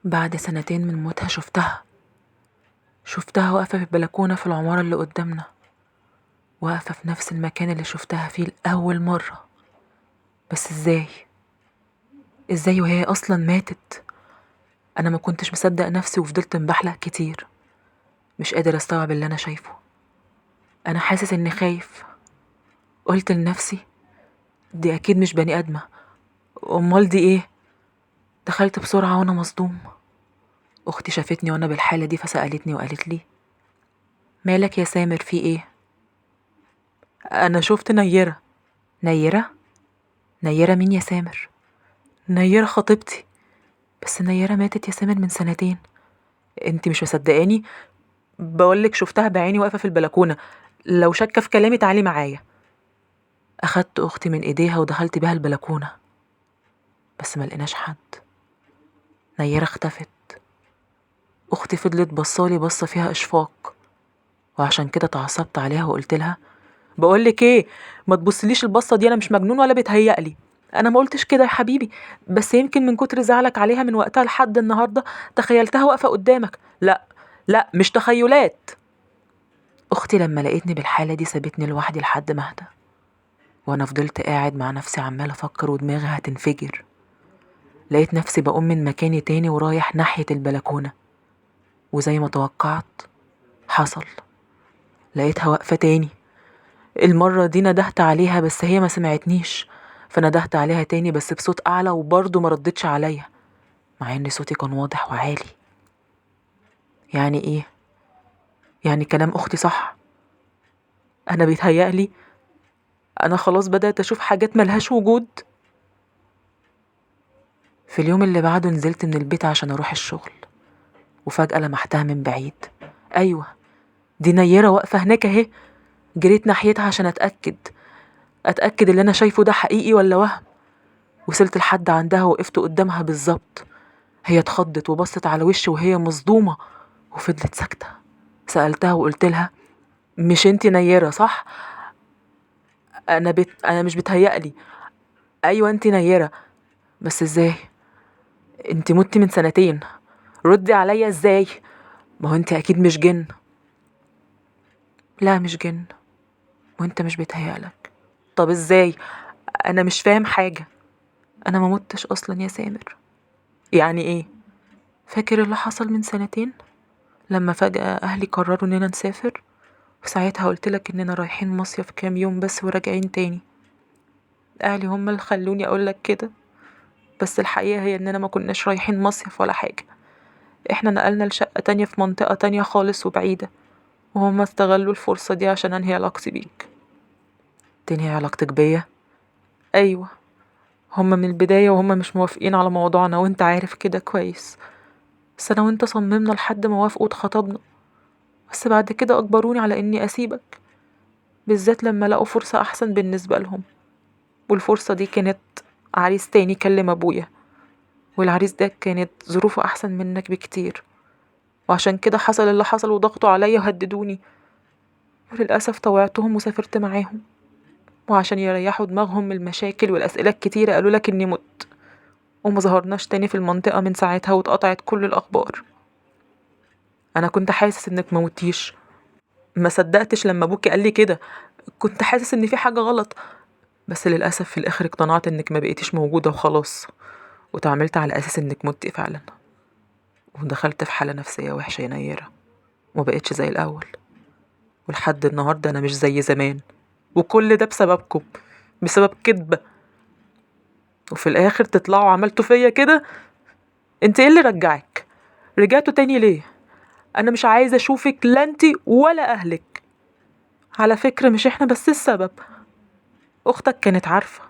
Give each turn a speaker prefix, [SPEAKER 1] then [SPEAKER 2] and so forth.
[SPEAKER 1] بعد سنتين من موتها شفتها واقفة في البلكونة في العمارة اللي قدامنا، واقفة في نفس المكان اللي شفتها فيه لأول مرة. بس ازاي وهي أصلا ماتت؟ أنا ما كنتش مصدق نفسي وفضلت مبحلق كتير، مش قادر أستوعب اللي أنا شايفه. أنا حاسس إني خايف. قلت لنفسي دي أكيد مش بني آدمة، أمال دي إيه؟ دخلت بسرعة وأنا مصدوم. أختي شافتني وأنا بالحالة دي فسألتني وقالت لي مالك يا سامر، في إيه؟ أنا شفت نيرة. نيرة؟ نيرة مين يا سامر؟ نيرة خطيبتي. بس نيرة ماتت يا سامر من سنتين. انت مش مصدقاني؟ بقولك شفتها بعيني واقفة في البلكونة، لو شاكة في كلامي تعالي معايا. أخدت أختي من إيديها ودخلت بيها البلكونة، بس ما لقيناش حد. نيرة اختفت. أختي فضلت بصالي بصة فيها إشفاق، وعشان كده اتعصبت عليها وقلت لها بقولك ايه، ما تبصليش البصة دي، أنا مش مجنون ولا بيتهيألي. أنا ما قلتش كده يا حبيبي، بس يمكن من كتر زعلك عليها من وقتها لحد النهاردة تخيلتها واقفة قدامك. لا لا، مش تخيلات. أختي لما لقيتني بالحالة دي سابتني لوحدي لحد ما اهدى، وأنا فضلت قاعد مع نفسي عمال أفكر ودماغي هتنفجر. لقيت نفسي بقوم من مكاني تاني ورايح ناحية البلكونة، وزي ما توقعت حصل. لقيتها واقفة تاني. المرة دي ندهت عليها بس هي ما سمعتنيش، فندهت عليها تاني بس بصوت أعلى وبرضه ما ردتش عليا، مع إن صوتي كان واضح وعالي. يعني إيه؟ يعني كلام أختي صح؟ أنا بيتهيألي؟ أنا خلاص بدأت أشوف حاجات ملهاش وجود. في اليوم اللي بعده نزلت من البيت عشان أروح الشغل، وفجأة لمحتها من بعيد. أيوة، دي نيرة واقفة هناك أهي. جريت ناحيتها عشان أتأكد اللي أنا شايفه ده حقيقي ولا وهم. وصلت لحد عندها وقفت قدامها بالظبط. هي اتخضت وبصت على وشي وهي مصدومة وفضلت ساكتة. سألتها وقلت لها مش انتي نيرة صح؟ أنا مش بتهيألي. أيوة انتي نيرة. بس ازاي؟ انتي متي من سنتين، ردي عليا ازاي؟ ما هو انتي أكيد مش جن. لا مش جن، وانت مش بيتهيألك. طب ازاي؟ أنا مش فاهم حاجة. أنا ما متش أصلا يا سامر. يعني ايه؟ فاكر اللي حصل من سنتين لما فجأة أهلي قرروا إننا نسافر؟ وساعتها قلتلك إننا رايحين مصيف كام يوم بس وراجعين تاني. أهلي هم اللي خلوني أقولك كده، بس الحقيقة هي إننا ما كناش رايحين مصيف ولا حاجة. إحنا نقلنا لشقة تانية في منطقة تانية خالص وبعيدة، وهم استغلوا الفرصة دي عشان أنهي علاقتي بيك. تنهي علاقتك بيا؟ أيوة، هم من البداية وهم مش موافقين على موضوعنا وانت عارف كده كويس. بس أنا وانت صممنا لحد ما وافقوا واتخطبنا، بس بعد كده أجبروني على إني أسيبك، بالذات لما لقوا فرصة أحسن بالنسبة لهم. والفرصة دي كانت عريس تاني كلم أبويا، والعريس ده كانت ظروفه أحسن منك بكتير، وعشان كده حصل اللي حصل وضغطوا عليا وهددوني. وللأسف طوعتهم وسافرت معاهم، وعشان يريحوا دماغهم من المشاكل والأسئلة الكتيرة قالوا لك إني مت. وما ظهرناش تاني في المنطقة من ساعتها واتقطعت كل الأخبار. أنا كنت حاسس إنك موتيش، ما صدقتش لما أبوكي قال لي كده. كنت حاسس إن في حاجة غلط، بس للأسف في الآخر اقتنعت إنك ما بقيتيش موجودة وخلاص، وتعاملت على أساس إنك متي فعلا. ودخلت في حالة نفسية وحشة يا نيرة، ومبقتش زي الأول. ولحد النهاردة أنا مش زي زمان، وكل ده بسببكم، بسبب كدبة. وفي الآخر تطلعوا عملتوا فيا كده. انت ايه اللي رجعك؟ رجعتوا تاني ليه؟ أنا مش عايزة أشوفك لا انت ولا أهلك. على فكرة مش احنا بس السبب، أختك كانت عارفة